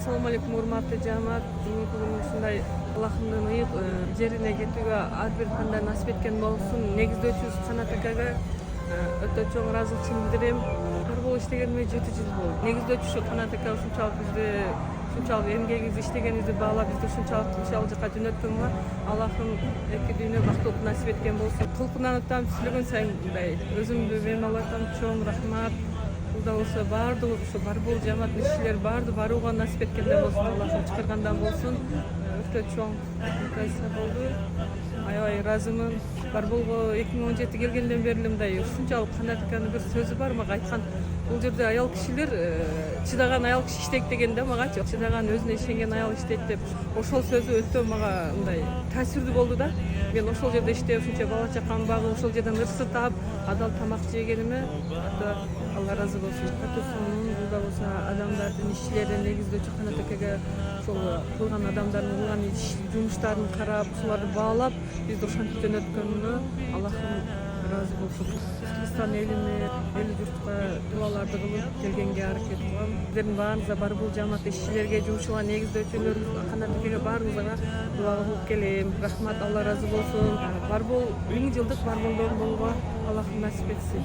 Assalamu alaikum урматтуу жаамат. Бүгүн ушундай Аллахымдын ыйык жерине кетүүгө ар бир кандай насип эткен болсун. Негиздөөчүбүз Канат акага өтө чоң ыраазычылык билдирем. Борбол иштегениме 7 жыл болду. Негиздөөчү ушу Канат ака ушунчалык бизди ушунчалык эмгегибизди иштегенибизди баалап бизди ушунчалык ушул жака жөнөткөнгө Аллахым эки дүйнө бактылык насип эткен болсун. Кылкынан өтөм сүйлөгөн сайын мындай өзүмдү мен алатам чоң рахмат. Burada olsa bardı olsa barbol cemaat işçiler bardı baruğa nasip etkende olsun Allah'ım çıkargandan olsun. Öte çoğun kaysa oldu. Ay razımın barbolga 2017 gelgenden berilim dayı. Şunçalık Kanat Aka'nın bir sözü var mı? Aytkan бұл жерде аял кишилер чыдаган аял киши иштейт дегенде мага чыдаган өзүнө ишенген аял иштейт деп ошол сөзү өтө мага мындай таасирдүү болду да. Мен ошол жерде иштеп ушунча бала чакам багып ошол жерден ырсы таап адал тамак жегениме Алла разы болсун. Катысынын бул болсо адамдардын ишчилери негиздөөчү Канат Акага ошол кылган адамдардын кылган жумуштарын карап ушуларды баалап бизди ошентип жөнөткөнүнө Аллахым разы болсун. Кыргызстан элине эл журтка дуаларды кылып келгенге аракет кылам. Сиздердин баарыңызга барбул жаамат ишчилерге жумушчуга негиздөөчүлөр Канат Акага баарыңызга дуа кылып келем. Рахмат, Алла разы болсун. Барбул 1000 жылдык барболдор болууга Аллахым насип этсин.